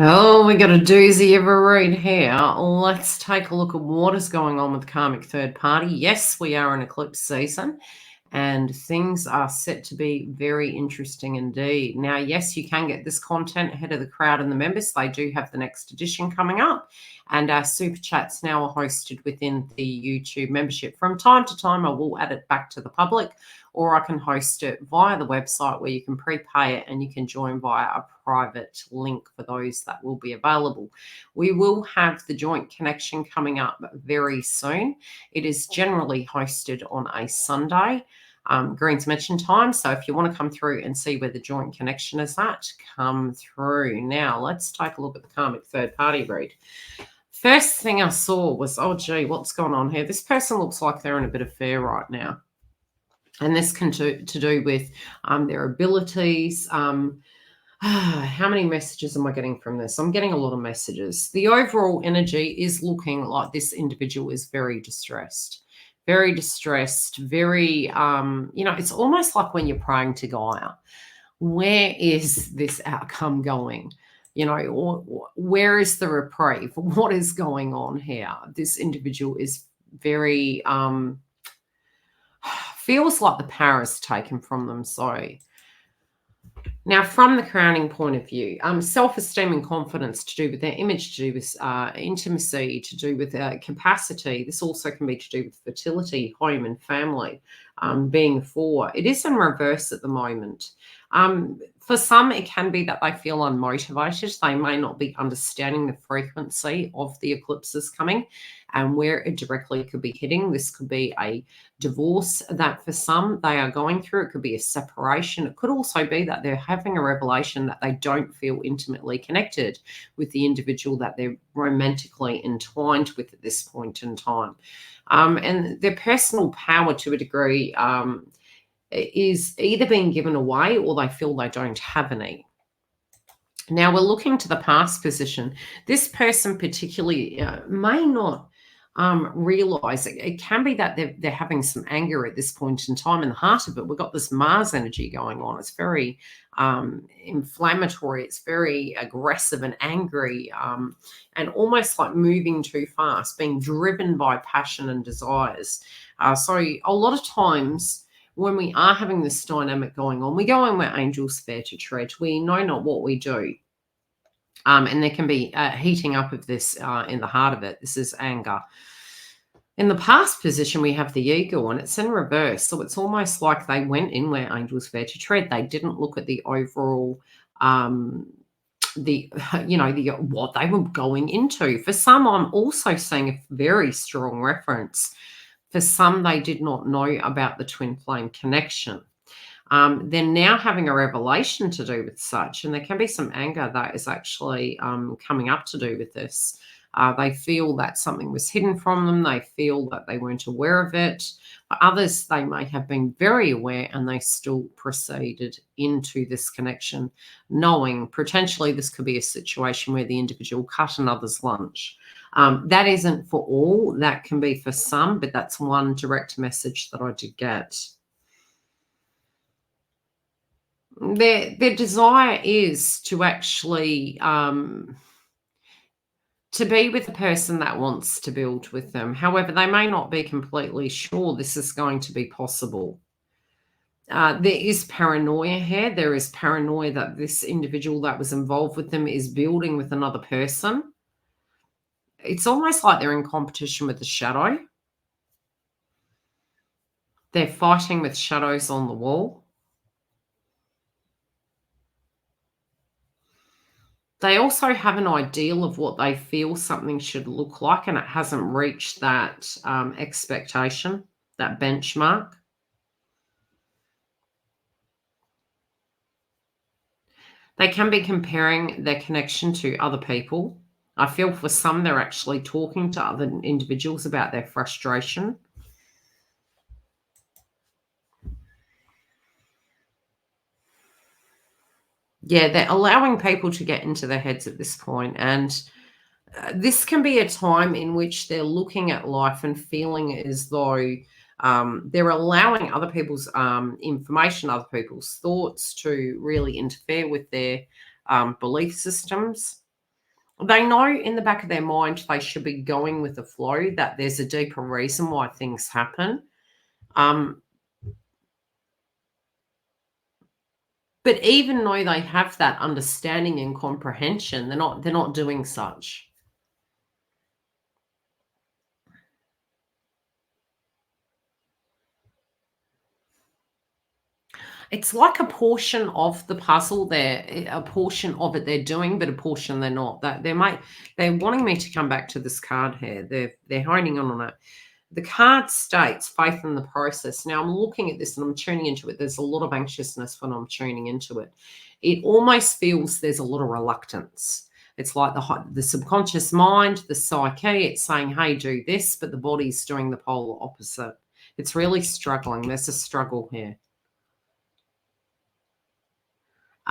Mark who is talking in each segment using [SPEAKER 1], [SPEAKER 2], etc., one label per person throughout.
[SPEAKER 1] Oh, we got a doozy of a read here. Let's take a look at what is going on with karmic third party. Yes, we are in eclipse season and things are set to be very interesting indeed. Now, yes, you can get this content ahead of the crowd and the members. They do have the next edition coming up, and our super chats now are hosted within the YouTube membership. From time to time, I will add it back to the public, or I can host it via the website where you can prepay it and you can join via a private link for those that will be available. We will have the joint connection coming up very soon. It is generally hosted on a Sunday, Green's Mention time. So if you want to come through and see where the joint connection is at, come through. Now, let's take a look at the karmic third party read. First thing I saw was, oh, gee, what's going on here? This person looks like they're in a bit of fear right now. And this can to do with their abilities. How many messages am I getting from this? I'm getting a lot of messages. The overall energy is looking like this individual is very distressed. Very distressed, very, it's almost like when you're praying to Gaia. Where is this outcome going? Where is the reprieve? What is going on here? This individual is very, feels like the power is taken from them. So now, from the crowning point of view, self-esteem and confidence to do with their image, to do with intimacy, to do with capacity. This also can be to do with fertility, home and family, being four. It is in reverse at the moment. For some, it can be that they feel unmotivated. They may not be understanding the frequency of the eclipses coming and where it directly could be hitting. This could be a divorce that for some they are going through. It could be a separation. It could also be that they're having a revelation that they don't feel intimately connected with the individual that they're romantically entwined with at this point in time. And their personal power to a degree is either being given away or they feel they don't have any. Now we're looking to the past position. This person particularly may not realize it can be that they're having some anger at this point in time in the heart of it. We've got this Mars energy going on. It's very inflammatory. It's very aggressive and angry, and almost like moving too fast, being driven by passion and desires. So a lot of times when we are having this dynamic going on, we go in where angels fear to tread. We know not what we do. And there can be heating up of this in the heart of it. This is anger. In the past position, we have the ego, and it's in reverse. So it's almost like they went in where angels fear to tread. They didn't look at the overall, what they were going into. For some, I'm also seeing a very strong reference. For some, they did not know about the twin flame connection. They're now having a revelation to do with such, and there can be some anger that is actually coming up to do with this. They feel that something was hidden from them. They feel that they weren't aware of it. For others, they may have been very aware and they still proceeded into this connection, knowing potentially this could be a situation where the individual cut another's lunch. That isn't for all. That can be for some, but that's one direct message that I did get. Their desire is to actually to be with the person that wants to build with them. However, they may not be completely sure this is going to be possible. There is paranoia here. There is paranoia that this individual that was involved with them is building with another person. It's almost like they're in competition with the shadow. They're fighting with shadows on the wall. They also have an ideal of what they feel something should look like, and it hasn't reached that expectation, that benchmark. They can be comparing their connection to other people. I feel for some, they're actually talking to other individuals about their frustration. Yeah, they're allowing people to get into their heads at this point, and this can be a time in which they're looking at life and feeling as though they're allowing other people's information, other people's thoughts to really interfere with their belief systems. They know in the back of their mind they should be going with the flow, that there's a deeper reason why things happen. But even though they have that understanding and comprehension, they're not doing such. It's like a portion of the puzzle there, a portion of it they're doing, but a portion they're not. That they're wanting me to come back to this card here. They're honing on it. The card states faith in the process. Now I'm looking at this and I'm tuning into it. There's a lot of anxiousness when I'm tuning into it. It almost feels there's a lot of reluctance. It's like the subconscious mind, the psyche, it's saying, hey, do this, but the body's doing the polar opposite. It's really struggling. There's a struggle here.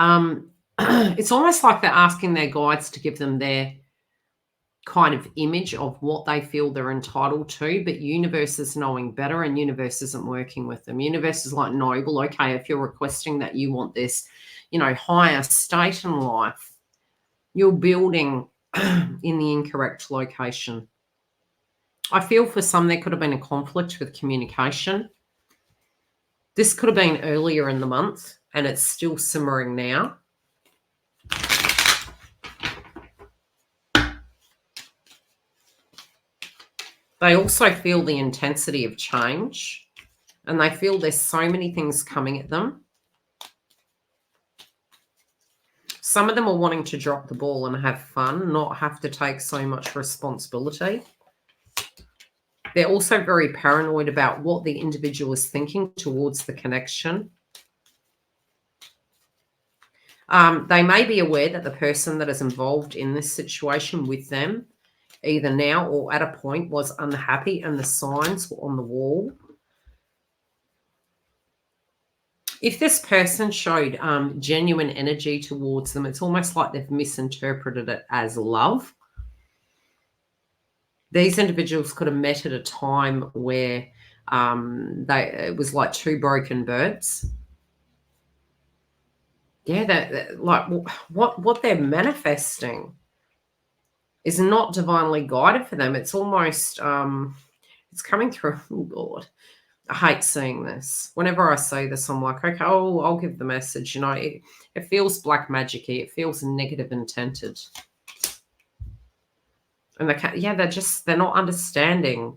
[SPEAKER 1] It's almost like they're asking their guides to give them their kind of image of what they feel they're entitled to, but universe is knowing better and universe isn't working with them. Universe is like, no, well, okay, if you're requesting that you want this, higher state in life, you're building in the incorrect location. I feel for some there could have been a conflict with communication. This could have been earlier in the month and it's still simmering now. They also feel the intensity of change and they feel there's so many things coming at them. Some of them are wanting to drop the ball and have fun, not have to take so much responsibility. They're also very paranoid about what the individual is thinking towards the connection. They may be aware that the person that is involved in this situation with them, either now or at a point, was unhappy and the signs were on the wall. If this person showed genuine energy towards them, it's almost like they've misinterpreted it as love. These individuals could have met at a time where it was like two broken birds. Yeah, like what they're manifesting is not divinely guided for them. It's almost it's coming through. Oh God, I hate seeing this. Whenever I see this, I'm like, okay, I'll give the message. It feels black magic-y. It feels negative intended. And they're not understanding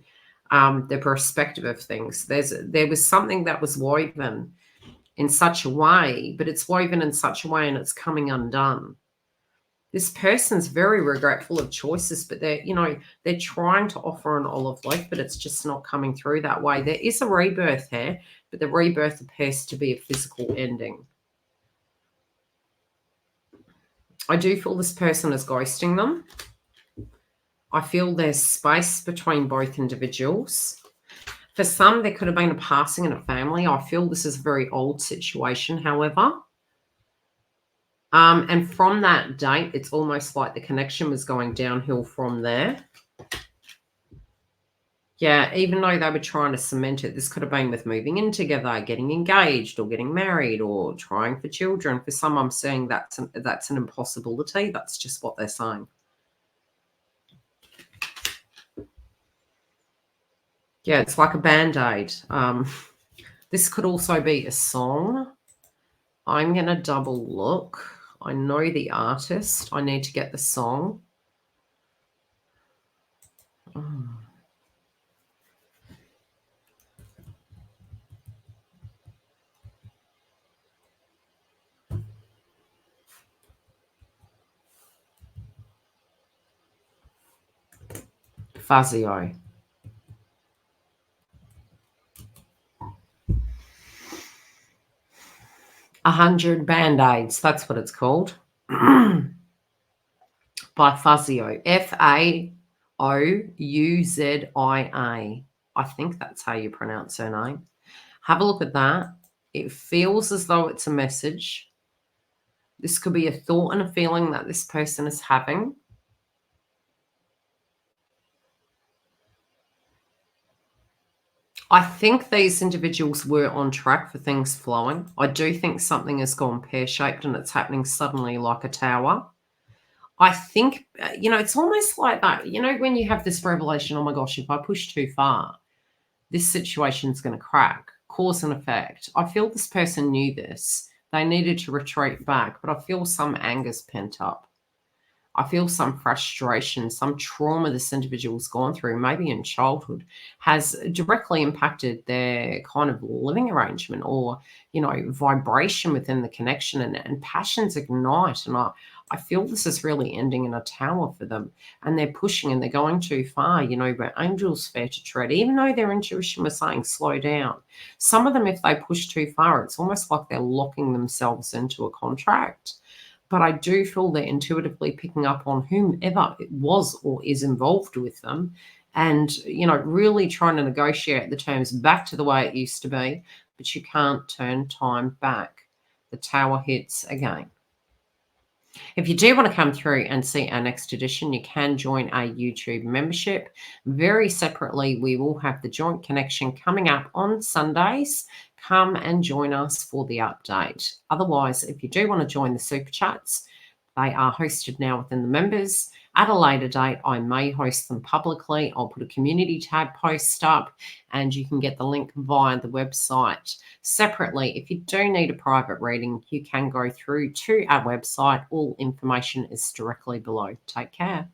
[SPEAKER 1] the perspective of things. There was something that was woven in such a way, but it's woven in such a way and it's coming undone. This person's very regretful of choices, but they're trying to offer an olive leaf, but it's just not coming through that way. There is a rebirth here, but the rebirth appears to be a physical ending. I do feel this person is ghosting them. I feel there's space between both individuals. For some, there could have been a passing in a family. I feel this is a very old situation, however. And from that date, it's almost like the connection was going downhill from there. Yeah, even though they were trying to cement it, this could have been with moving in together, getting engaged or getting married or trying for children. For some, I'm saying that's an impossibility. That's just what they're saying. Yeah, it's like a Band-Aid. This could also be a song. I'm going to double look. I know the artist. I need to get the song. Oh. Fazio. 100 Band-Aids. That's what it's called. By Fazio. Faouzia. I think that's how you pronounce her name. Have a look at that. It feels as though it's a message. This could be a thought and a feeling that this person is having. I think these individuals were on track for things flowing. I do think something has gone pear-shaped and it's happening suddenly like a tower. I think, it's almost like that. When you have this revelation, oh my gosh, if I push too far, this situation's going to crack, cause and effect. I feel this person knew this. They needed to retreat back, but I feel some anger's pent up. I feel some frustration, some trauma this individual's gone through, maybe in childhood, has directly impacted their kind of living arrangement or, vibration within the connection, and passions ignite. And I feel this is really ending in a tower for them. And they're pushing and they're going too far, where angels fear to tread, even though their intuition was saying slow down. Some of them, if they push too far, it's almost like they're locking themselves into a contract, but I do feel they're intuitively picking up on whomever it was or is involved with them and, really trying to negotiate the terms back to the way it used to be, but you can't turn time back. The tower hits again. If you do want to come through and see our next edition, you can join our YouTube membership. Very separately, we will have the joint connection coming up on Sundays. Come and join us for the update. Otherwise, if you do want to join the super chats, they are hosted now within the members. At a later date, I may host them publicly. I'll put a community tab post up and you can get the link via the website. Separately, if you do need a private reading, you can go through to our website. All information is directly below. Take care.